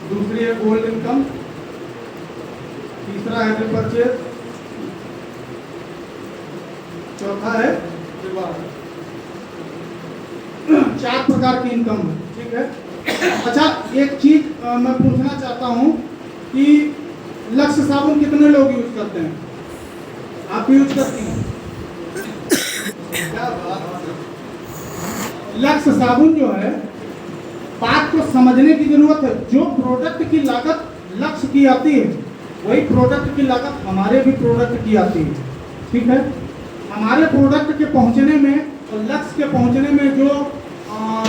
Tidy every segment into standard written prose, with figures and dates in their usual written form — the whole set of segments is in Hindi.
दूसरी है गोल्ड इनकम, तीसरा है रिपर्चेज, चौथा है रिवार्ड। 4 प्रकार की इनकम है, ठीक है। अच्छा, एक चीज मैं पूछना चाहता हूँ कि लक्स साबुन कितने लोग यूज करते हैं? आप यूज करती हैं? क्या बात है। लक्स साबुन जो है, बात को समझने की जरूरत है। जो प्रोडक्ट की लागत लक्स की आती है, वही प्रोडक्ट की लागत हमारे भी प्रोडक्ट की आती है, ठीक है। हमारे प्रोडक्ट के पहुंचने में और लक्स के पहुंचने में जो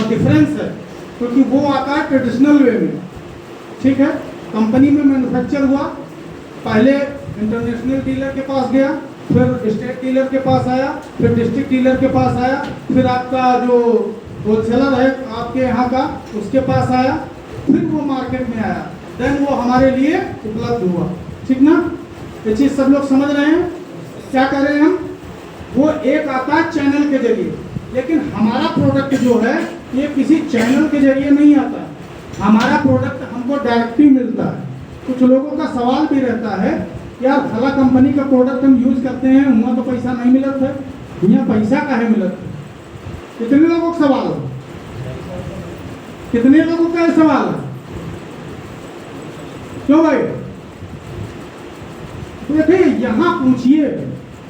डिफरेंस है, क्योंकि वो आता है ट्रेडिशनल वे में, ठीक है। कंपनी में मैन्युफैक्चर हुआ, पहले इंटरनेशनल डीलर के पास गया, फिर स्टेट डीलर के पास आया, फिर डिस्ट्रिक्ट डीलर के पास आया, फिर आपका जो होलसेलर है आपके यहाँ का उसके पास आया, फिर वो मार्केट में आया, देन वो हमारे लिए उपलब्ध हुआ, ठीक ना। ये चीज़ सब लोग समझ रहे हैं? क्या कर रहे हैं हम? वो एक आता है चैनल के जरिए, लेकिन हमारा प्रोडक्ट जो है ये किसी चैनल के जरिए नहीं आता है। हमारा प्रोडक्ट हमको डायरेक्टली मिलता है। कुछ लोगों का सवाल भी रहता है, यार फला कंपनी का प्रोडक्ट हम यूज करते हैं, हुआ तो पैसा नहीं मिलत है, यहाँ पैसा काहे मिलत है? कितने लोगों का सवाल है? कितने लोगों का सवाल है? क्यों भाई? तो देखिए, यहाँ पूछिए,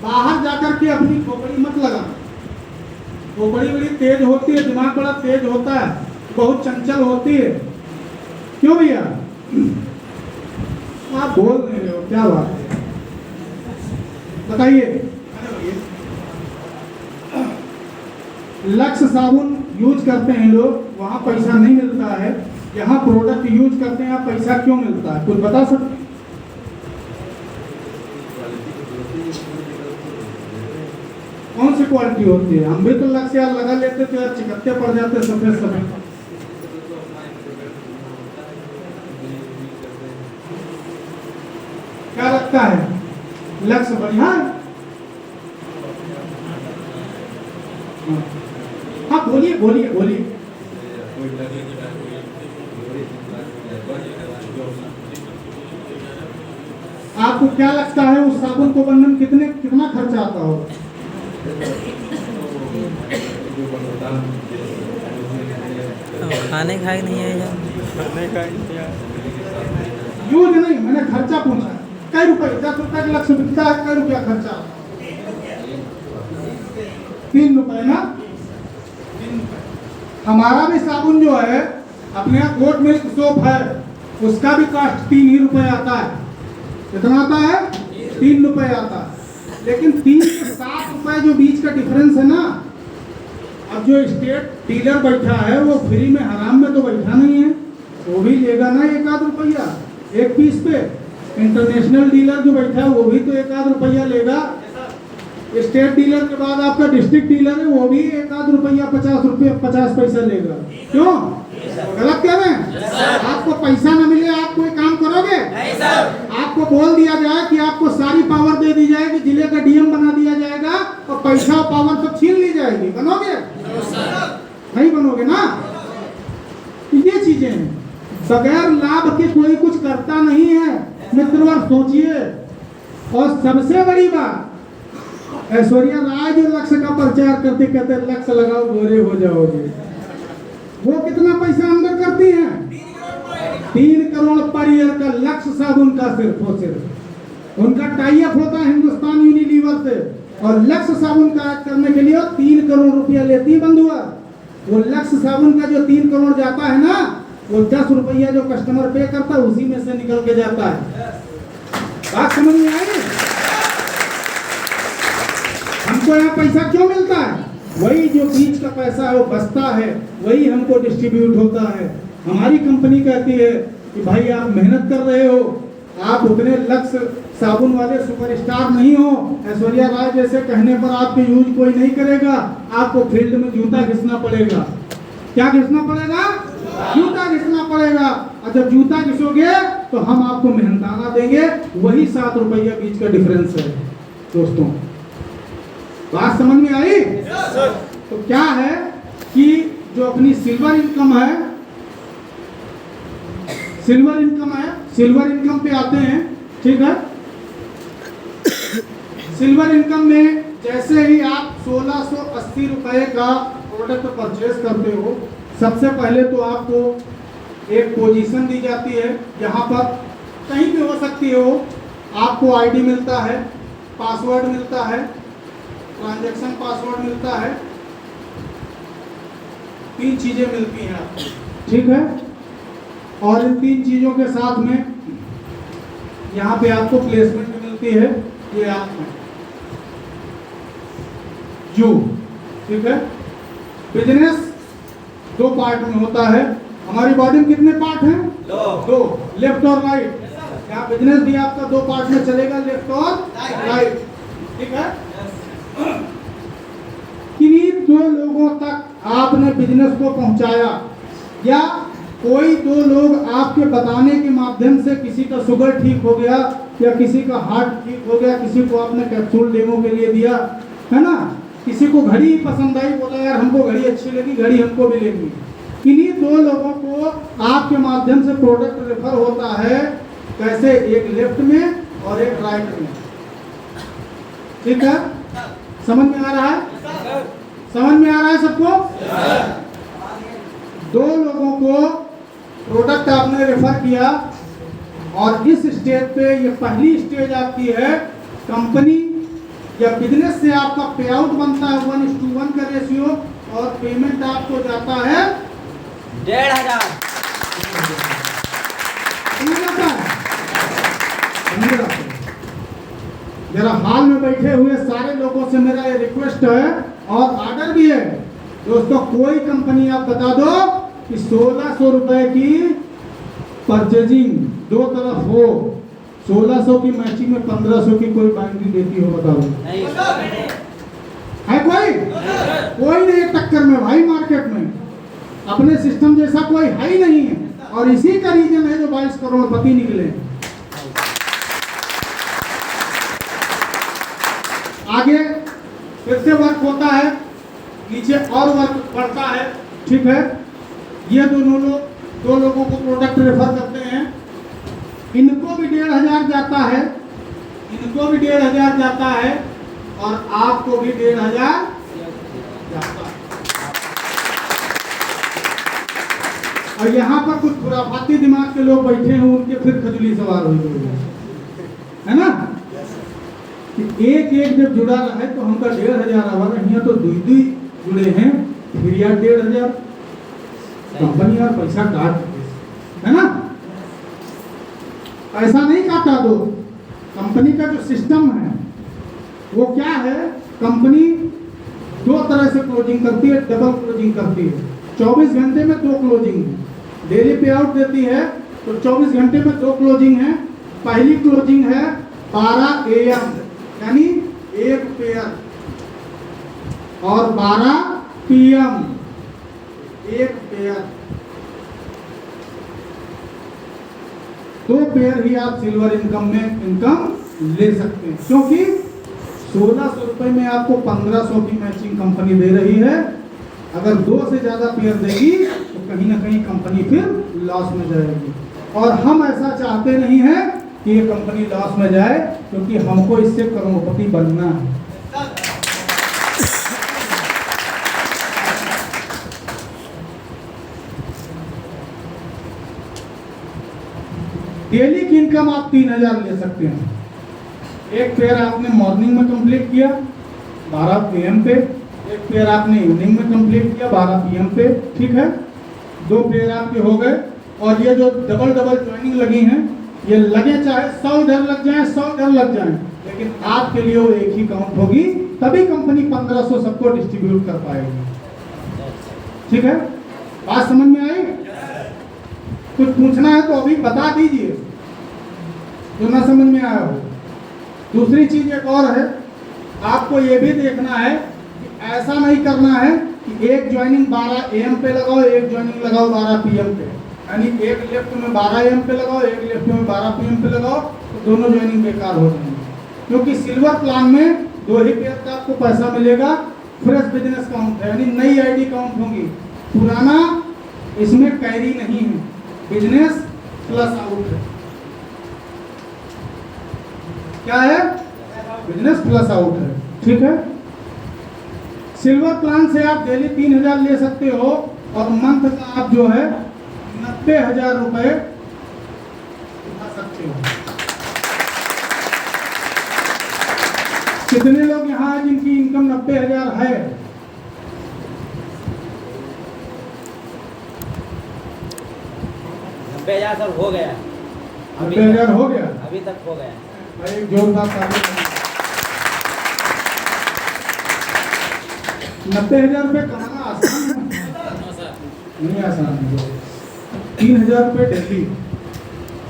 बाहर जाकर के अपनी खोपड़ी मत लगा। खोपड़ी बड़ी तेज होती है, दिमाग बड़ा तेज होता है, बहुत चंचल होती है। क्यों भैया? आप बोल नहीं रहे हो, क्या बात है? बताइए। लक्स साबुन यूज करते हैं लोग, वहाँ पैसा नहीं मिलता है। यहाँ प्रोडक्ट यूज करते हैं, पैसा क्यों मिलता है? कुछ बता सकते? कौन सी क्वालिटी होती है? हम भी तो लक्स यार लगा लेते थे यार, चिकत्ते पड़ जाते सफेद सफेद। क्या लगता है? लक्स बढ़िया है? हाँ बोलिए बोलिए बोलिए। आपको क्या लगता है उस साबुन को बनने में कितना खर्चा आता होगा? खाने खाए नहीं है यूज नहीं, मैंने खर्चा पूछा। कई रुपए? 10 रुपए का लक्ष्य बिकता है, कई रुपया खर्चा? 3 रुपए ना? 3 रुपए। हमारा भी साबुन जो है, अपने यहाँ गोट मिल्क सोप है, उसका भी कॉस्ट 3 ही रुपए आता है। कितना आता है? 3 रुपए आता है। लेकिन 3 से 7 रुपए जो बीच का डिफरेंस है ना, अब जो स्टेट डीलर बैठा है वो फ्री में हराम में तो बैठा नहीं है, वो भी लेगा ना 1 आध रुपया एक पीस पे। इंटरनेशनल डीलर जो बैठा है वो भी तो 1 आध रुपया लेगा। स्टेट डीलर के बाद आपका डिस्ट्रिक्ट डीलर है, वो भी 1 आध रुपया 50 पैसा लेगा। क्यों? गलत कह रहे हैं? आपको पैसा न मिले आप कोई काम करोगे? नहीं सर। आपको बोल दिया जाए कि आपको सारी पावर दे दी जाएगी, जिले का डीएम बना दिया जाएगा और पैसा और पावर सब छीन ली जाएगी, बनोगे? नहीं बनोगे ना। ये चीजें हैं, बगैर लाभ के कोई कुछ करता नहीं है मित्रवर, सोचिए। और सबसे बड़ी बात, ऐश्वर्या राय जो लक्ष्य का प्रचार करते कहते लक्ष्य लगाओ गोरे हो जाओगे, वो कितना पैसा अंदर करती हैं? 3 करोड़ पर ईयर का लक्ष्य साबुन का सिर्फ और सिर्फ उनका टाई अप होता है हिंदुस्तान यूनिलीवर से, और लक्ष्य साबुन का करने के लिए 3 करोड़ रुपया लेती है बंधुआ। वो लक्ष्य साबुन का जो 3 करोड़ जाता है ना, वो 10 रुपया जो कस्टमर पे करता है उसी में से निकल के जाता है। बात समझ में आई? हमको यहाँ पैसा क्यों मिलता है? वही जो बीच का पैसा है वो बचता है, वही हमको डिस्ट्रीब्यूट होता है। हमारी कंपनी कहती है कि भाई आप मेहनत कर रहे हो, आप उतने लक्ष्य साबुन वाले सुपरस्टार नहीं हो, ऐश्वर्या राय जैसे कहने पर आपके यूज कोई नहीं करेगा, आपको फील्ड में जूता घिसना पड़ेगा। क्या घिसना पड़ेगा? जूता घिसना पड़ेगा। और जब जूता घिसोगे तो हम आपको मेहनताना देंगे, वही 7 रुपया बीच का डिफरेंस है दोस्तों। बात समझ में आई? तो क्या है कि जो अपनी सिल्वर इनकम है, सिल्वर इनकम है, सिल्वर इनकम पे आते हैं। ठीक है, सिल्वर इनकम में जैसे ही आप 1680 रुपए का प्रोडक्ट परचेज करते हो, सबसे पहले तो आपको एक पोजीशन दी जाती है, यहाँ पर कहीं भी हो सकती है वो, आपको आईडी मिलता है, पासवर्ड मिलता है, ट्रांजैक्शन पासवर्ड मिलता है, 3 चीजें मिलती हैं आपको। ठीक है, और इन 3 चीजों के साथ में यहाँ पे आपको प्लेसमेंट मिलती है, ये आप जो। ठीक है, बिजनेस 2 पार्ट में होता है। हमारी बॉडी में कितने पार्ट हैं? 2, लेफ्ट और राइट। यहाँ बिजनेस भी आपका 2 पार्ट में चलेगा, लेफ्ट और राइट। ठीक है, किन्हीं 2 लोगों तक आपने बिजनेस को पहुंचाया, या कोई 2 लोग आपके बताने के माध्यम से किसी का शुगर ठीक हो गया, या किसी का हार्ट ठीक हो गया, किसी को आपने कैप्सूल डेमो के लिए दिया, है ना, किसी को घड़ी पसंद आई, बोला यार हमको घड़ी अच्छी लगी, घड़ी हमको भी लेनी। किन्हीं 2 लोगों को आपके माध्यम से प्रोडक्ट रेफर होता है। कैसे? एक लेफ्ट में और एक राइट में। ठीक है, समझ में आ रहा है? समझ में आ रहा है सबको? 2 लोगों को प्रोडक्ट आपने रेफर किया, और इस स्टेज पे, ये पहली स्टेज आपकी है, कंपनी या बिजनेस से आपका पे आउट बनता है 1:1 का रेशियो, और पेमेंट आपको जाता है 1500। जरा हाल में बैठे हुए सारे लोगों से मेरा ये रिक्वेस्ट है और ऑर्डर भी है दोस्तों, कोई कंपनी आप बता दो कि 1600 रुपए की परचेजिंग 2 तरफ हो, 1600 की मैचिंग में 1500 की कोई बाइंडिंग देती हो, बताओ? नहीं है कोई नहीं टक्कर में भाई। मार्केट में अपने सिस्टम जैसा कोई है ही नहीं है, और इसी का रीजन है जो 22 करोड़पति निकले। आगे फिर से वर्क होता है, नीचे और वर्क बढ़ता है। ठीक है, ये 2 लोगों को प्रोडक्ट रेफर करते हैं, इनको भी 1500 जाता है, इनको भी 1500 जाता है, और आपको भी 1500 जाता है। और यहाँ पर कुछ खुराफाती दिमाग के लोग बैठे हैं, उनके फिर खजुली सवार हो गए, है ना, कि एक जब जुड़ा रहे तो हमका 1500 आवा, यहाँ तो 2 जुड़े हैं, फिर यार 1500 कंपनी यार पैसा काट, है ना, ऐसा नहीं काटा दो। कंपनी का जो सिस्टम है वो क्या है, कंपनी 2 तरह से क्लोजिंग करती है, डबल क्लोजिंग करती है। 24 घंटे में 2 क्लोजिंग है, डेली पे आउट देती है तो 24 घंटे में 2 क्लोजिंग है। पहली क्लोजिंग है 12 AM, यानी 1 पेयर, और 12 PM 1 पेयर। 2 पेयर ही आप सिल्वर इनकम में इनकम ले सकते हैं, क्योंकि 1600 रुपए में आपको 1500 की मैचिंग कंपनी दे रही है। अगर 2 से ज्यादा पेयर देगी तो कहीं ना कहीं कंपनी फिर लॉस में जाएगी, और हम ऐसा चाहते नहीं है कि ये कंपनी लॉस में जाए, क्योंकि हमको इससे करोड़पति बनना है। डेली की इनकम आप 3000 ले सकते हैं। एक पेयर आपने मॉर्निंग में कंप्लीट किया 12 PM पे, एक पेयर आपने इवनिंग में कंप्लीट किया 12 PM पे। ठीक है, 2 पेयर आपके हो गए, और ये जो डबल ज्वाइनिंग लगी हैं, ये लगे चाहे 100 इधर लग जाए 100 इधर लग जाए, लेकिन आपके लिए वो एक ही काउंट होगी, तभी कंपनी 1500 सबको डिस्ट्रीब्यूट कर पाएगी। ठीक है, बात समझ में आई? कुछ पूछना है तो अभी बता दीजिए जो ना समझ में आया हो। दूसरी चीज एक और है, आपको ये भी देखना है कि ऐसा नहीं करना है कि एक ज्वाइनिंग 12 AM पे लगाओ, एक ज्वाइनिंग लगाओ 12 PM पे, यानी एक लेफ्ट में 12 AM पे लगाओ, एक लेफ्ट में 12 PM पे लगाओ, तो दोनों ज्वाइनिंग बेकार हो जाएंगे। क्योंकि सिल्वर प्लान में 2 ही पेयर का आपको पैसा मिलेगा। फ्रेश बिजनेस काउंट है, यानी नई आईडी काउंट होगी, पुराना इसमें कैरी नहीं है। बिजनेस प्लस आउट है। क्या है? बिजनेस प्लस आउट है। ठीक है। सिल्वर प्लान से आप डेली 3000 ले सकते हो और मंथ का आप जो है 90,000 रुपए उठा सकते हो। कितने लोग यहाँ हैं जिनकी इनकम 90,000 है? 90,000 सर हो गया। 90,000 हो गया? अभी तक हो गया। भाई जोरदार ताली। 90,000 रुपये कमाना आसान है? नहीं आसान है। 3,000 रुपये डेली।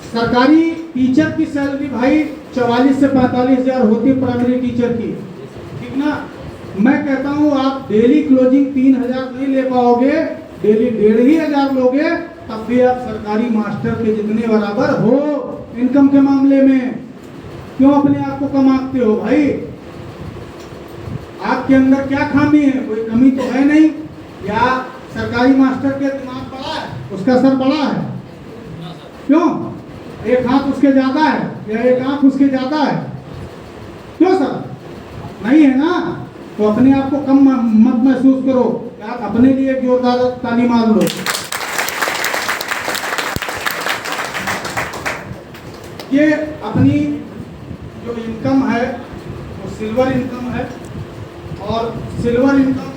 सरकारी टीचर की सैलरी भाई 44 से 45,000 होती है प्राइमरी टीचर की, ठीक ना। मैं कहता हूँ आप डेली क्लोजिंग 3,000 नहीं ले पाओगे, डेली 1,500 लोगे, तब भी आप सरकारी मास्टर के जितने बराबर हो इनकम के मामले में। क्यों अपने आप को कम आंकते हो भाई? आपके अंदर क्या खामी है? कोई कमी तो है नहीं। या सरकारी मास्टर के दिमाग बड़ा है, उसका सर बड़ा है? क्यों? एक हाथ उसके ज्यादा है या एक आंख उसके ज्यादा है? क्यों सर? नहीं है ना। तो अपने आप को कम मत महसूस करो। आप अपने लिए एक जोरदार ताली मार लो। ये अपनी जो इनकम है वो सिल्वर इनकम है, और सिल्वर इनकम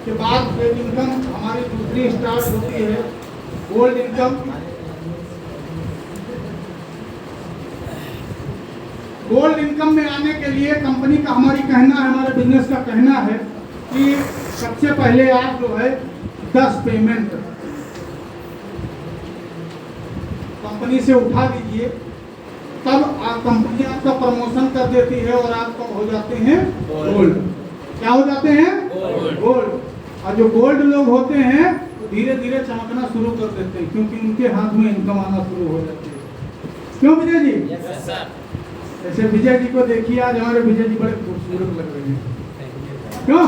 के बाद एक इनकम हमारी दूसरी स्टार्ट होती है गोल्ड इनकम। गोल्ड इनकम में आने के लिए कंपनी का हमारी कहना है, हमारे बिजनेस का कहना है कि सबसे पहले आप जो है 10 पेमेंट कंपनी से उठा दीजिए, तब कंपनी आपका प्रमोशन कर देती है और आप हो जाते हैं गोल्ड। क्या हो जाते हैं? गोल्ड। और जो गोल्ड लोग होते हैं धीरे धीरे चमकना शुरू कर देते हैं, क्योंकि उनके हाथ में इनकम आना शुरू हो जाती है। क्यों विजय जी? Yes sir. ऐसे विजय जी को देखिए, आज हमारे विजय जी बड़े खूबसूरत लग रहे हैं। क्यों?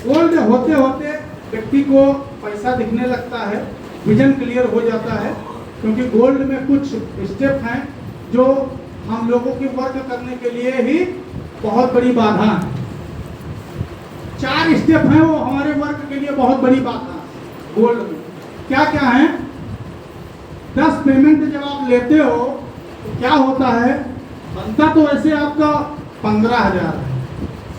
गोल्ड होते होते व्यक्ति को पैसा दिखने लगता है, विजन क्लियर हो जाता है, क्योंकि गोल्ड में कुछ स्टेप हैं जो हम लोगों की वर्क करने के लिए ही बहुत बड़ी बाधा है। 4 स्टेप हैं वो हमारे वर्क के लिए बहुत बड़ी बाधा है गोल्ड में। क्या क्या है? 10 पेमेंट जब आप लेते हो तो क्या होता है, बनता तो वैसे आपका 15,000 है,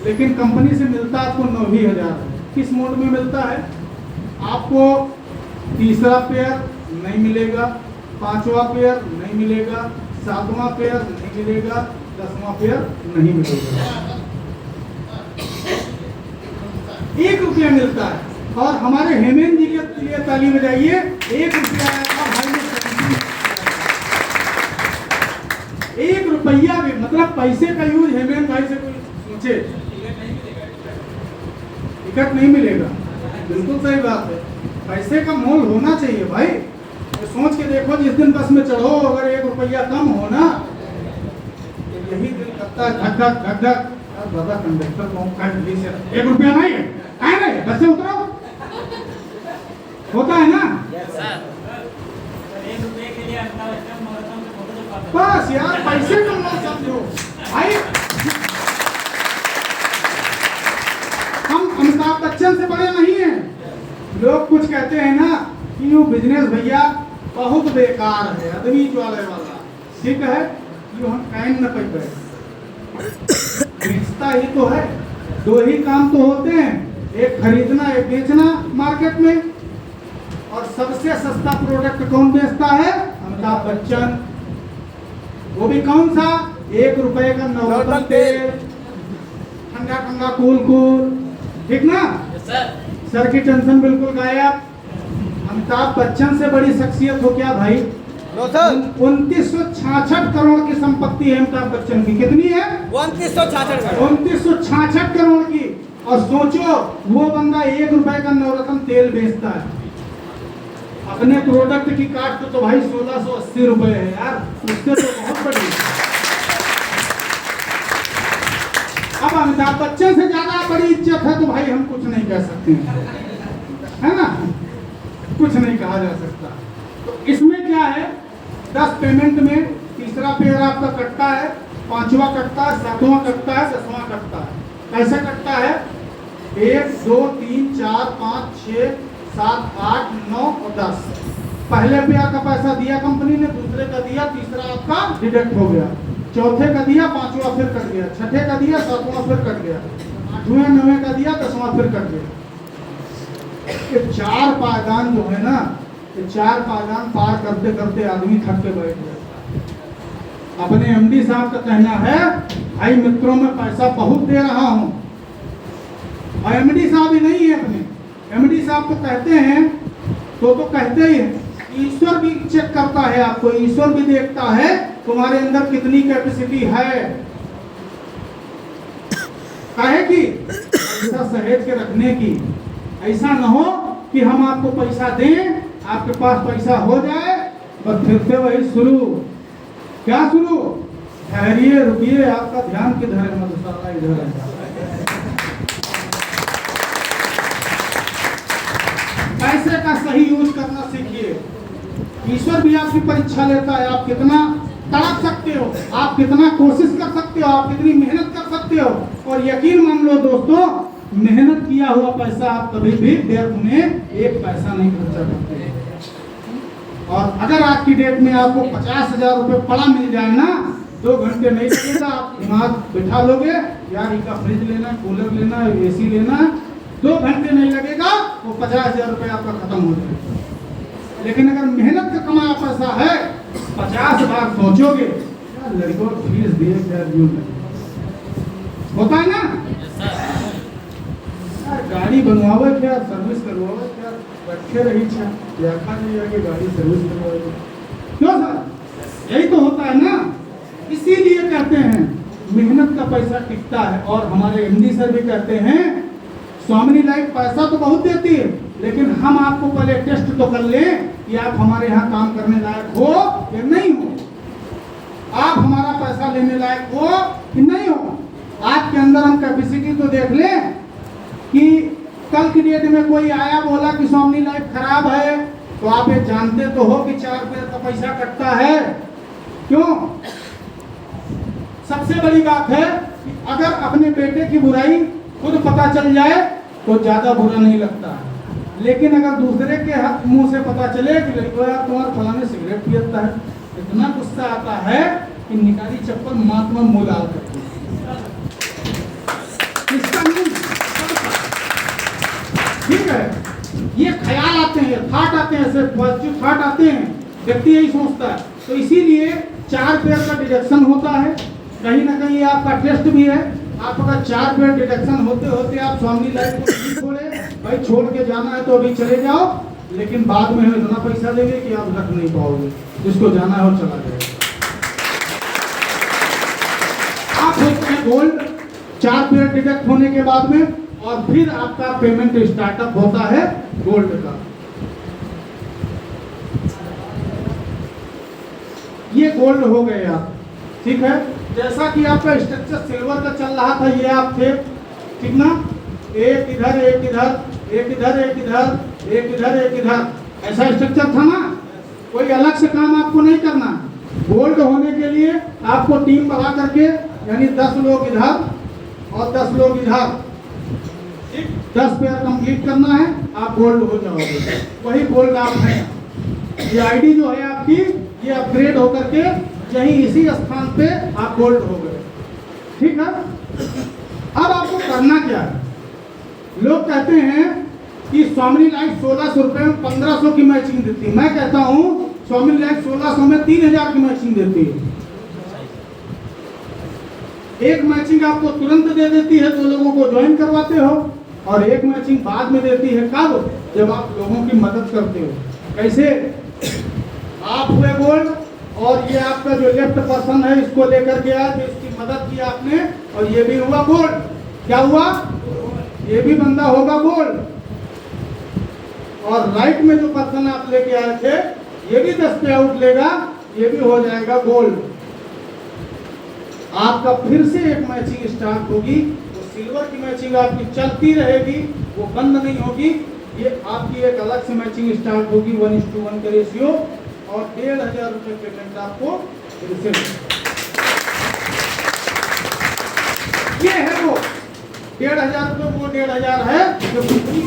लेकिन कंपनी से मिलता आपको 9,000 है। किस मोड में मिलता है? आपको तीसरा पेयर नहीं मिलेगा, 5वां पेयर नहीं मिलेगा, 7वां पेयर नहीं मिलेगा, 10वां पेयर नहीं मिलेगा। 1 रुपया मिलता है। और हमारे हेमेंद्र जी के लिए ताली बजाइए। 1 रुपया भाई ने 1 रुपया भी, मतलब पैसे का यूज हेमेंद्र भाई से कोई सोचे, टिकट नहीं मिलेगा। बिल्कुल सही बात है, पैसे का मोल होना चाहिए भाई। तो सोच के देखो, जिस दिन बस में चढ़ो अगर 1 रुपया कम हो ना, तो यही दिल करता है धक धक धक धक, दादा कंडक्टर को 1 रुपया नहीं है, आए नहीं बस से उतरो। होता है ना? बस यार, पैसे का मोल समझो भाई। हम अमिताभ बच्चन से बड़े नहीं हैं। लोग कुछ कहते हैं ना कि ये बिजनेस भैया बहुत बेकार है, आदमी ज्वाले वाला, ठीक है, ये हम कैन न पे बेचता ही तो है। 2 ही काम तो होते हैं, एक खरीदना एक बेचना मार्केट में। और सबसे सस्ता प्रोडक्ट कौन बेचता है? अमिताभ बच्चन। वो भी कौन सा? 1 रुपए का नवरत्न तेल, ठंडा ठंडा कूल कूल, ठीक ना। सर की टेंशन बिल्कुल गायब। अमिताभ बच्चन से बड़ी शख्सियत हो क्या भाई? 2966 करोड़ की संपत्ति है अमिताभ बच्चन की। कितनी है? 2966 करोड़ की। और सोचो, वो बंदा 1 रुपए का नवरत्न तेल बेचता है। अपने प्रोडक्ट की कास्ट तो भाई 1680 रुपए है यार, उससे तो बहुत बड़ी। अब अमिताभ बच्चन से ज्यादा बड़ी इज्जत है तो भाई हम कुछ नहीं कह सकते हैं, है ना। कुछ नहीं कहा जा सकता। तो इसमें क्या है, 10 पेमेंट में तीसरा पेयर आपका कटता है, 5वां कटता है, 7वां कटता है, 10वां कटता है। कैसे कटता है? 1 2 3 4 5 6 7 8 9 और 10। पहले पेयर का पैसा दिया कंपनी ने, दूसरे का दिया, तीसरा आपका डिडक्ट हो गया, चौथे का दिया, 5वां फिर कट गया, छठे का दिया, 7वां फिर कट गया, 8वें 9वें का दिया, 10वां फिर कट गया। ये 4 पायदान जो है ना, ये 4 पायदान पार करते करते आदमी थक के बैठ जाता है। अपने एमडी साहब का कहना है, भाई मित्रों में पैसा बहुत दे रहा हूं, और एमडी साहब ही नहीं है अपने, एमडी साहब तो कहते हैं, तो कहते ही हैं, ईश्वर भी चेक करता है आपको, ईश्वर भी देखता है तुम्हारे अंदर कितनी कैपेसिटी है। काहे की ऐसा सहेज के रखने की, ऐसा न हो कि हम आपको पैसा दें, आपके पास पैसा हो जाए और फिर से वही शुरू। क्या शुरू? ठहरिए, रुकिए, आपका ध्यान किधर है? मधुशाला इधर है। पैसे का सही यूज करना सीखिए। ईश्वर भी आपकी परीक्षा लेता है, आप कितना तड़प सकते हो, आप कितना कोशिश कर सकते हो, आप कितनी मेहनत कर सकते हो। और यकीन मान लो दोस्तों, मेहनत किया हुआ पैसा आप कभी भी व्यर्थ में 1 पैसा नहीं खर्चा करते। और अगर आज की डेट में आपको 50,000 रुपये पड़ा मिल जाए ना, 2 घंटे नहीं लगेगा, आप दिमाग बिठा लोगे, यार इनका फ्रिज लेना, कूलर लेना, एसी लेना, 2 घंटे नहीं लगेगा, वो 50,000 रुपये आपका खत्म हो जाएगा। लेकिन अगर मेहनत का कमाया पैसा है, 50 बार सोचोगे, यार लड़कों को फीस दिए क्या यूं होता है ना, यार गाड़ी बनवावे क्या, सर्विस करवावे क्या, रखे रही छा देखा नहीं आगे गाड़ी सर्विस करवावे क्यों सर? यही तो होता है ना। इसीलिए कहते हैं मेहनत का पैसा टिकता है। और हमारे एमडी सर भी कहते हैं, स्वामिनी लाइफ पैसा तो बहुत देती है, लेकिन हम आपको पहले टेस्ट तो कर लें कि आप हमारे यहाँ काम करने लायक हो या नहीं हो, आप हमारा पैसा लेने लायक हो कि नहीं हो। आपके अंदर हम कैपेसिटी तो देख लें कि कल की डेट में कोई आया बोला कि स्वामिनी लाइफ खराब है, तो आप ये जानते तो हो कि 4 रुपये का पैसा कटता है। क्यों? सबसे बड़ी बात है कि अगर अपने बेटे की बुराई खुद पता चल जाए तो ज्यादा बुरा नहीं लगता, लेकिन अगर दूसरे के मुंह से पता चले कि लड़का यार तुम्हारा फलाने सिगरेट पियता है, इतना गुस्सा आता है कि निकाली चप्पल महात्मा मुंह लाल करती है। इसका नहीं, ठीक है, ये ख्याल आते हैं, थाट आते हैं, ऐसे पॉजिटिव थाट आते हैं, व्यक्ति यही सोचता है। तो इसीलिए 4 पेयर का डिडक्शन होता है, कहीं ना कहीं आपका टेस्ट भी है। आपका 4 पेयर डिडक्शन होते होते आप स्वामिनी लाइफ को नहीं छोड़े, भाई छोड़ के जाना है तो अभी चले जाओ, लेकिन बाद में हम इतना पैसा देंगे कि आप रख नहीं पाओगे, जिसको जाना है वो चला जाएगा। आप होते हैं गोल्ड, 4 पेयर डिडक्ट होने के बाद में, और फिर आपका पेमेंट स्टार्टअप होता है गोल्ड का। ये गोल्ड हो गए आप, ठीक है। जैसा कि आपका स्ट्रक्चर सिल्वर का चल रहा था, ये आप थे, ठीक ना, एक इधर एक इधर, एक इधर एक इधर, एक इधर एक इधर, ऐसा स्ट्रक्चर था ना। कोई अलग से काम आपको नहीं करना। गोल्ड होने के लिए आपको टीम बढ़ा करके, यानी 10 लोग इधर और 10 लोग इधर, 10 पेयर कंप्लीट करना है, आप गोल्ड हो जाओगे। वही गोल्ड आप हैं। ये आईडी जो है आपकी, ये अपग्रेड होकर के यही इसी स्थान पे आप गोल्ड हो गए, ठीक है। अब आपको करना क्या है? लोग कहते हैं कि स्वामिनी लाइफ 1600 रुपए में 1500 की मैचिंग देती है। मैं कहता हूँ स्वामिनी लाइफ 1600 में 3000 की मैचिंग देती है। एक मैचिंग आपको तुरंत दे देती है, 2 लोगों को ज्वाइन करवाते हो, और एक मैचिंग बाद में देती है। कब? जब आप लोगों की मदद करते हो। कैसे? आप हुए गोल्ड, और ये आपका जो लेफ्ट पर्सन है इसको लेकर के आए, तो इसकी मदद की आपने, और ये भी हुआ गोल्ड। क्या हुआ? ये भी बंदा होगा गोल्ड। और राइट में जो पर्सन आप लेके आए थे, ये भी 10 पे आउट लेगा, ये भी हो जाएगा गोल्ड। आपका फिर से एक मैचिंग स्टार्ट होगी, तो सिल्वर की मैचिंग आपकी चलती रहेगी, वो बंद नहीं होगी। ये आपकी एक अलग से मैचिंग स्टार्ट होगी 1:1 का रेशियो और 1,500 रुपये पेमेंट आपको रिसीव। ये है वो 1,500 रुपये, वो 1,500 है जो कंपनी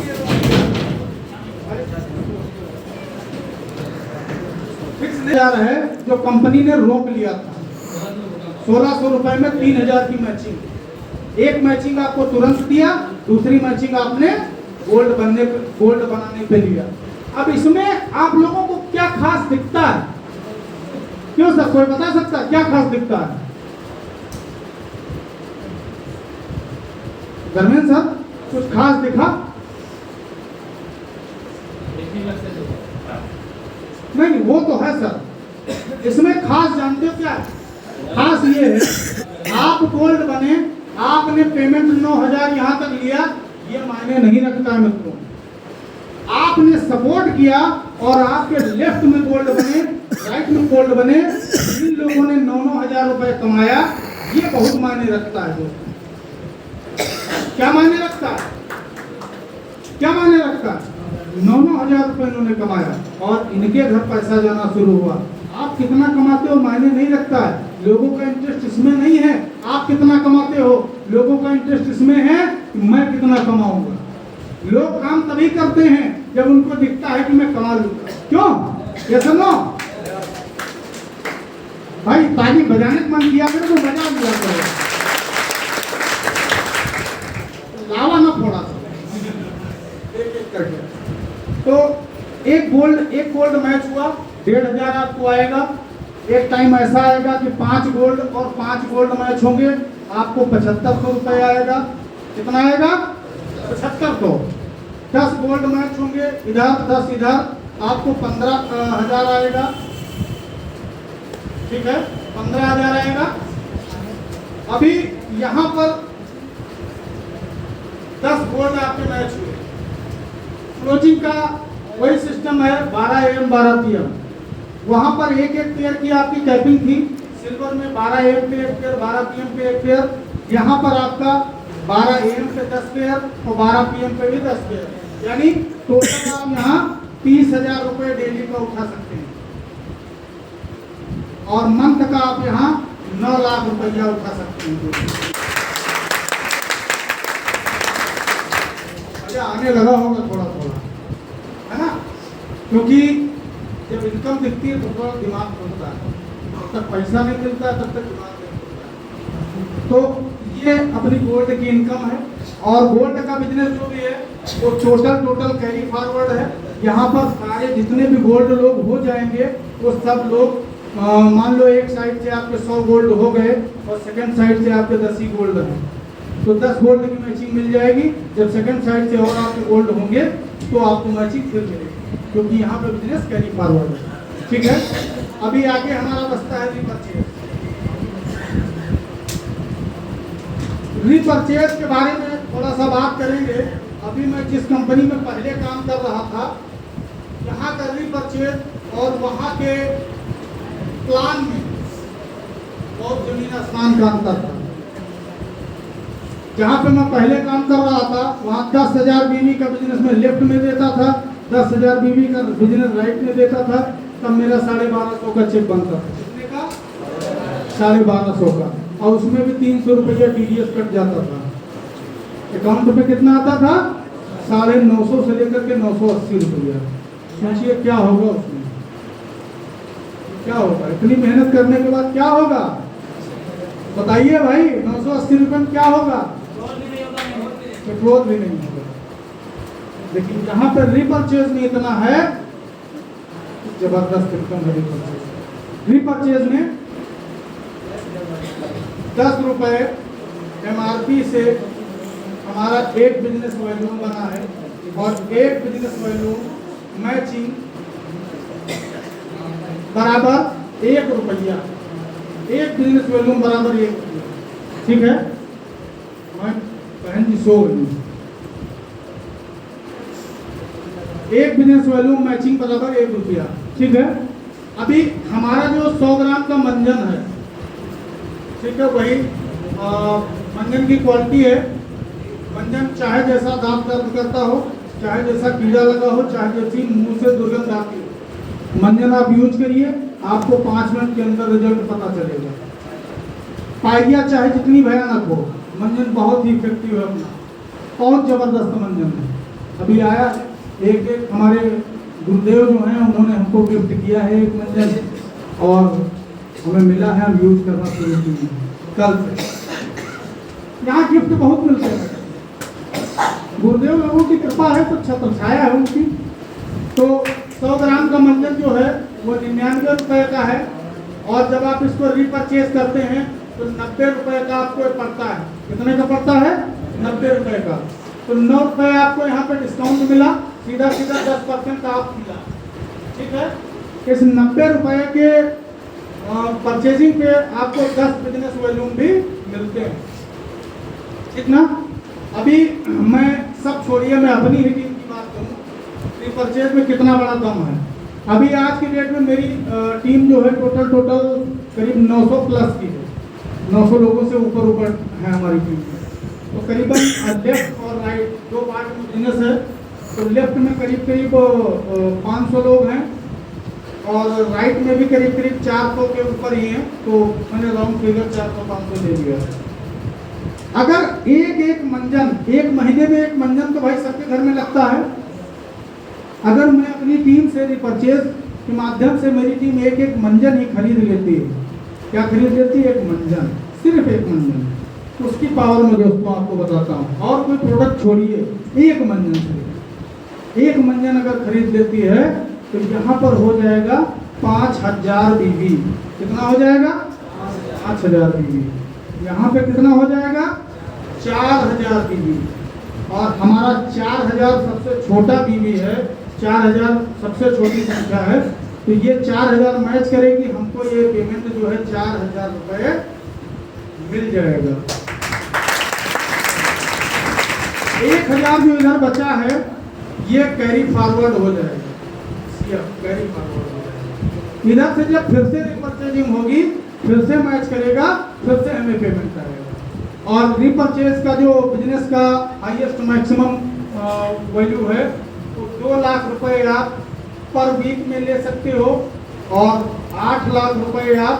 फिक्स 1,000 है जो कंपनी ने रोक लिया था। 1,600 रुपए में 3,000 की मैचिंग, एक मैचिंग आपको तुरंत दिया, दूसरी मैचिंग आपने गोल्ड बनाने पे लिया। अब इसमें आप लोगों को क्या खास दिखता है? क्यों सर, कोई बता सकता है क्या खास दिखता है? धर्मेंद्र सर, कुछ खास दिखा? नहीं, वो तो है सर। इसमें खास जानते हो क्या है? खास ये है, आप गोल्ड बने, आपने पेमेंट 9,000 यहाँ तक लिया, ये मायने नहीं रखता है मित्रों। आपने सपोर्ट किया और आपके लेफ्ट में गोल्ड बने, राइट में गोल्ड बने, इन लोगों ने 9,000 रुपए कमाया, ये बहुत मायने रखता है दोस्तों। क्या मायने रखता है? क्या मायने रखता है? 9,000 रुपए इन्होंने कमाया और इनके घर पैसा जाना शुरू हुआ। आप कितना कमाते हो मायने नहीं रखता है, लोगों का इंटरेस्ट इसमें नहीं है आप कितना कमाते हो, लोगों का इंटरेस्ट इसमें है कि मैं कितना कमाऊंगा। लोग काम तभी करते हैं जब उनको दिखता है कि मैं कमा लूंगा। क्यों? ये सुनो भाई, ताली बजाने का मन किया करो तो बजा दिया करो, लावा ना फोड़ा एक एक करके। तो एक गोल्ड मैच हुआ, 1,500 आपको आएगा। एक टाइम ऐसा आएगा कि 5 गोल्ड और 5 गोल्ड मैच होंगे, आपको 7,500 रुपए आएगा। कितना आएगा? 7,500। 10 गोल्ड मैच होंगे, इधर 10 इधर, आपको 15,000 आएगा। ठीक है, 15,000 आएगा। अभी यहाँ पर 10 गोल्ड आपके मैच हुए। क्लोजिंग का वही सिस्टम है, 12 AM 12 PM। वहां पर एक पेयर की आपकी कैपिंग थी। सिल्वर में 12 AM पे एक पेयर, 12 PM पे एक पेयर। यहाँ पर आपका 12 AM पे 10 पेयर और 12 PM पे भी 10 पेयर, यानी टोटल आप यहाँ 30,000 रुपए डेली का उठा सकते हैं और मंथ का आप यहाँ 9 लाख रुपया उठा सकते हैं। आने लगा होगा थोड़ा थोड़ा, है ना? क्योंकि जब इनकम दिखती है तो थोड़ा दिमाग खुलता है, जब तक पैसा नहीं मिलता है तब तक दिमाग नहीं खुलता है। तो ये अपनी गोल्ड की इनकम है और गोल्ड का बिजनेस जो भी है वो टोटल कैरी फॉरवर्ड है। यहाँ पर सारे जितने भी गोल्ड लोग हो जाएंगे वो सब लोग मान लो एक साइड से आपके 100 गोल्ड हो गए और सेकंड साइड से आपके 10 ही गोल्ड हैं, तो 10 गोल्ड की मैचिंग मिल जाएगी। जब सेकंड साइड से और आपके गोल्ड होंगे तो आपको मैचिंग फिर मिलेगी, क्योंकि यहाँ पे बिजनेस कैरी फॉरवर्ड है। ठीक है, अभी आगे हमारा बचता है रीपरचेज। रीपरचेज के बारे में थोड़ा सा बात करेंगे। अभी मैं जिस कंपनी में पहले काम कर रहा था, यहाँ का रीपरचेज और वहाँ के प्लान में बहुत जमीन आसमान का अंतर था। जहाँ पे मैं पहले काम कर रहा था वहाँ 10,000 बीवी का बिजनेस में लेफ्ट में देता था, 10,000 बीवी का बिजनेस राइट में देता था, तब मेरा 1250 का चेक बनता था। कितने का? 1250 का, और उसमें भी 300 रुपया TDS कट जाता था। अकाउंट में कितना आता था? 950 से लेकर के 980 रुपया। सोचिए क्या होगा उसमें, क्या होगा? इतनी मेहनत करने के बाद क्या होगा बताइए भाई? 980 रुपये में क्या होगा? पेट्रोल भी नहीं होगा। लेकिन यहाँ पर रीपरचेज में इतना है, जबरदस्त इनकम है रीपरचेज में। 10 रुपए MRP से हमारा एक बिजनेस वॉल्यूम बना है और एक बिजनेस वॉल्यूम मैचिंग बराबर 1 रुपया। एक बिजनेस वॉल्यूम बराबर 1 रुपया। ठीक है, मैं बहन जी सो गई। एक बिजनेस वॉल्यूम मैचिंग बराबर 1 रुपया। ठीक है, अभी हमारा जो 100 ग्राम का मंजन है, ठीक है, वही मंजन की क्वालिटी है। मंजन चाहे जैसा दांत दर्द करता हो, चाहे जैसा कीड़ा लगा हो, चाहे जैसी मुंह से दुर्गंध आती हो, मंजन आप यूज करिए, आपको 5 मिनट के अंदर रिजल्ट पता चलेगा। पाइया चाहे जितनी भयानक हो, मंजन बहुत ही इफेक्टिव है अपना, बहुत जबरदस्त मंजन है। अभी आया एक हमारे गुरुदेव जो हैं उन्होंने हमको गिफ्ट किया है एक मंजन, और हमें मिला है, हम यूज करना शुरू किए कल से। यहाँ गिफ्ट बहुत मिलते हैं, गुरुदेव लोगों की कृपा है तो छत्र छाया है उनकी। तो 100 ग्राम का मंजन जो है वो 99 रुपये का है, और जब आप इसको रीपरचेज करते हैं तो 90 रुपये का आपको पड़ता है। कितने का पड़ता है? 90 रुपये का। तो 9 रुपये आपको यहाँ पे डिस्काउंट मिला, सीधा 10% ऑफ मिला। ठीक है, इस 90 रुपये के परचेजिंग पे आपको 10 बिजनेस वॉल्यूम भी मिलते हैं। ठीक ना? अभी मैं सब छोड़िए, मैं अपनी ही टीम की बात करूँ, रीपरचेज में कितना बड़ा दम है। अभी आज की डेट में मेरी टीम जो है टोटल करीब 900 प्लस की है, 900 लोगों से ऊपर है हमारी टीम में। तो करीबन लेफ्ट और राइट 2 पार्ट में बिजनेस है। तो लेफ्ट में करीब 500 लोग हैं, और राइट में भी करीब 400 के ऊपर ही हैं। तो मैंने राउंड फिगर 400-500 ले लिया है। अगर एक मंजन, एक महीने में एक मंजन तो भाई सबके घर में लगता है। अगर मैं अपनी टीम से रिपरचेज के माध्यम से मेरी टीम एक मंजन ही खरीद लेती है, क्या खरीद लेती है? एक मंजन, सिर्फ एक मंजन। उसकी पावर मैं दोस्तों आपको बताता हूँ, और कोई प्रोडक्ट छोड़िए, एक मंजन से, एक मंजन अगर खरीद लेती है तो यहाँ पर हो जाएगा 5000 बीवी। कितना हो जाएगा? 5000 बीवी। यहाँ पे कितना हो जाएगा? 4000 बीवी। और हमारा 4000 सबसे छोटा बीवी है, 4000 सबसे छोटी संख्या है। तो ये 4000 मैच करेगी, हमको ये पेमेंट जो है 4000 रुपये मिल जाएगा। 1000 जो इधर बचा है ये कैरी फॉरवर्ड हो जाएगा, कैरी फॉरवर्ड हो जाएगा। इधर से जब फिर से रिपरचेजिंग होगी, फिर से मैच करेगा, फिर से हमें पेमेंट करेगा। और रिपरचेज का जो बिजनेस का हाईएस्ट मैक्सिमम वैल्यू है तो 2 लाख रुपए आप पर वीक में ले सकते हो, और 8 लाख रुपए आप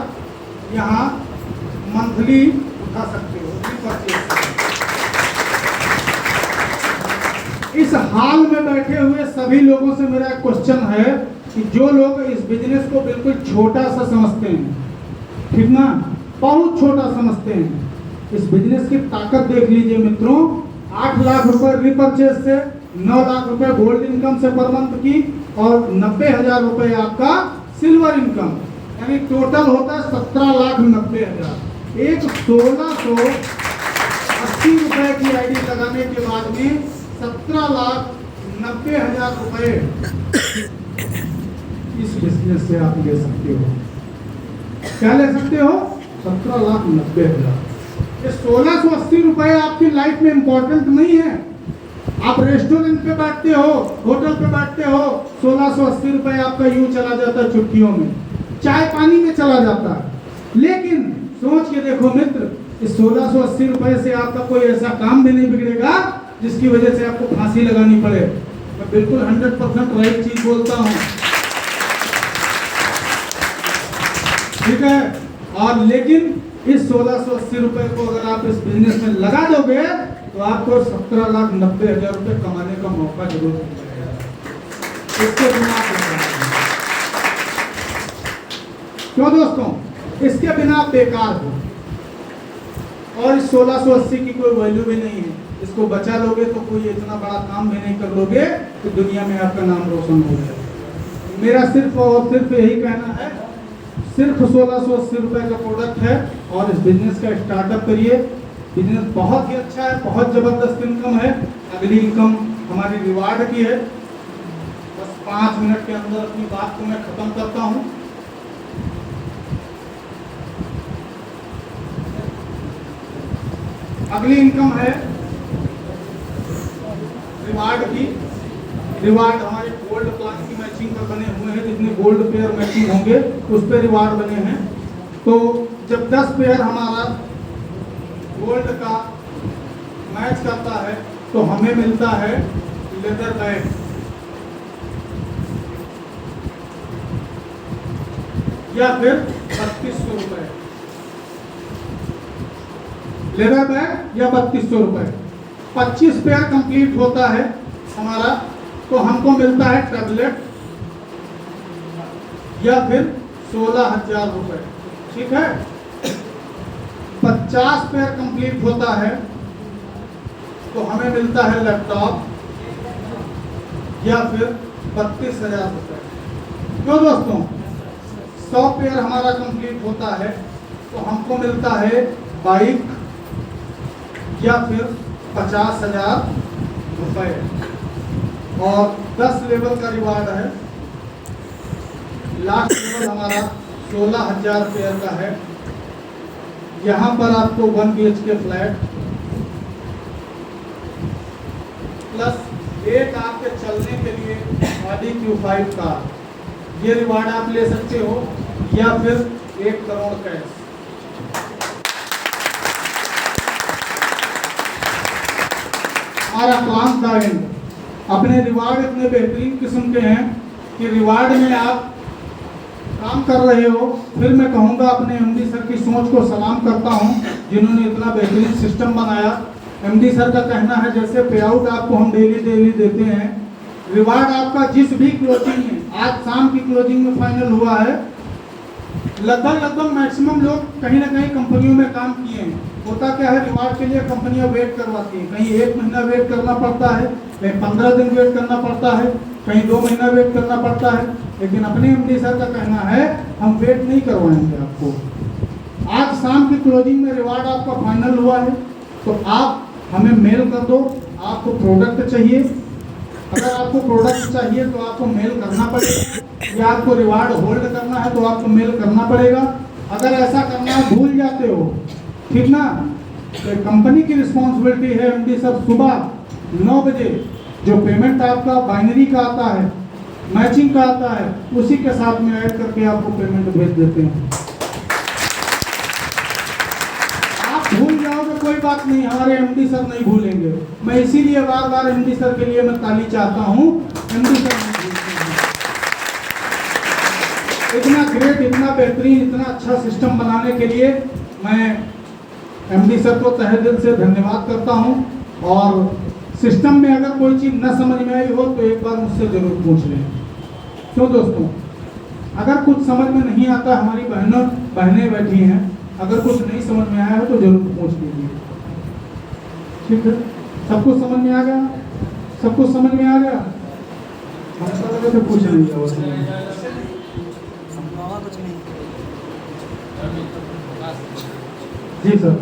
यहाँ मंथली उठा सकते हो रिपरचेज। इस हाल में बैठे हुए सभी लोगों से मेरा क्वेश्चन है कि जो लोग इस बिजनेस को बिल्कुल छोटा सा समझते हैं, ठीक ना, बहुत छोटा समझते हैं, इस बिजनेस की ताकत देख लीजिए मित्रों। 8 लाख रुपए रिपरचेज से, 9 लाख रुपए गोल्ड इनकम से पर मंथ की, और 90,000 रुपए आपका सिल्वर इनकम, यानी टोटल होता है 17,90,000। एक 1680 रुपए की आईडी लगाने के बाद में 17,90,000 रुपए इस बिजनेस से आप ले सकते हो। क्या ले सकते हो? 17,90,000। ये 1680 रुपए आपकी लाइफ में इंपॉर्टेंट नहीं है। आप रेस्टोरेंट पे बैठते हो, होटल पे बैठते हो, 1680 रुपए आपका यूं चला जाता है, छुट्टियों में चाय पानी में चला जाता है। लेकिन सोच के देखो मित्र, इस 1680 रुपए से आपका कोई ऐसा काम भी नहीं बिगड़ेगा जिसकी वजह से आपको फांसी लगानी पड़े। मैं बिल्कुल 100% राइट चीज बोलता हूँ, ठीक है। और लेकिन इस 1680 रुपए को अगर आप इस बिजनेस में लगा दोगे तो आपको 17,90,000 रुपए कमाने का मौका जरूर मिलेगा। इसके बिना क्यों दोस्तों, इसके बिना आप बेकार हो, और इस 1680 की कोई वैल्यू भी नहीं है। इसको बचा लोगे तो कोई इतना बड़ा काम भी नहीं कर लोगे कि दुनिया में आपका नाम रोशन हो जाए। मेरा सिर्फ और सिर्फ यही कहना है, सिर्फ 1680 रुपए का प्रोडक्ट है, और इस बिजनेस का स्टार्टअप करिए। बिजनेस बहुत ही अच्छा है, बहुत ज़बरदस्त इनकम है। अगली इनकम हमारी रिवार्ड की है। बस 5 मिनट के अंदर अपनी बात को मैं खत्म करता हूँ। अगली इनकम है रिवार्ड की। रिवार्ड हमारे गोल्ड प्लान की मैचिंग पर बने हुए हैं, जितने गोल्ड पेयर मैचिंग होंगे उस पर रिवार्ड बने हैं। तो जब 10 पेयर हमारा गोल्ड का मैच करता है तो हमें मिलता है लेदर बैग, या फिर 3200 रुपए। लेदर बैग या 3200 रुपए। 25 पेयर कंप्लीट होता है हमारा तो हमको मिलता है टैबलेट या फिर 16,000 रुपए। ठीक है। 50 पेयर कंप्लीट होता है तो हमें मिलता है लैपटॉप या फिर 32,000 रुपए। क्यों दोस्तों? 100 पेयर हमारा कंप्लीट होता है तो हमको मिलता है बाइक या फिर 50,000 रुपए। और 10 लेवल का रिवार्ड है। लास्ट लेवल हमारा 16,000 पेयर का है। यहाँ पर आपको 1 BHK फ्लैट प्लस एक आपके चलने के लिए Audi Q5 कार, ये रिवार्ड आप ले सकते हो, या फिर 1 करोड़ कैश। हमारा क्लास द एंड। अपने रिवार्ड इतने बेहतरीन किस्म के हैं कि रिवार्ड में आप काम कर रहे हो। फिर मैं कहूँगा अपने MD सर की सोच को सलाम करता हूँ जिन्होंने इतना बेहतरीन सिस्टम बनाया। MD सर का कहना है जैसे पे आउट आपको हम डेली देते हैं, रिवार्ड आपका जिस भी क्लोजिंग में, आज शाम की क्लोजिंग में फाइनल हुआ है, लगभग मैक्सिमम लोग कहीं ना कहीं कंपनियों में काम किए हैं। होता क्या है, रिवार्ड के लिए कंपनियां वेट करवाती हैं। कहीं 1 महीना वेट करना पड़ता है, कहीं 15 दिन वेट करना पड़ता है, कहीं 2 महीना वेट करना पड़ता है। लेकिन अपने MD सर का कहना है हम वेट नहीं करवाएंगे आपको। आज शाम की क्लोजिंग में रिवार्ड आपका फाइनल हुआ है तो आप हमें मेल कर दो। आपको प्रोडक्ट चाहिए, अगर आपको प्रोडक्ट चाहिए तो आपको मेल करना पड़ेगा, या आपको रिवार्ड होल्ड करना है तो आपको मेल करना पड़ेगा। अगर ऐसा करना भूल जाते हो, ठीक ना, तो कंपनी की रिस्पॉन्सिबिलिटी है। MD साहब सुबह 9 बजे जो पेमेंट आपका बाइनरी का आता है, मैचिंग का आता है, उसी के साथ में ऐड करके आपको पेमेंट भेज देते हैं। आप भूल जाओगे कोई बात नहीं, हमारे MD सर नहीं भूलेंगे। मैं इसीलिए बार MD सर के लिए मैं ताली चाहता हूँ। MD सर नहीं भूलते हैं। इतना ग्रेट, इतना बेहतरीन, इतना अच्छा सिस्टम बनाने के लिए मैं MD सर को तहे दिल से धन्यवाद करता हूं। और सिस्टम में अगर कोई चीज़ न समझ में आई हो तो एक बार मुझसे जरूर पूछ लें। क्यों दोस्तों? अगर कुछ समझ में नहीं आता, हमारी बहनें बैठी हैं, अगर कुछ नहीं समझ में आया हो तो जरूर पूछ लीजिए। ठीक है? सब कुछ समझ में आ गया? सब कुछ समझ में आ गया? हमको लगा तो पूछ नहीं गया। जी सर।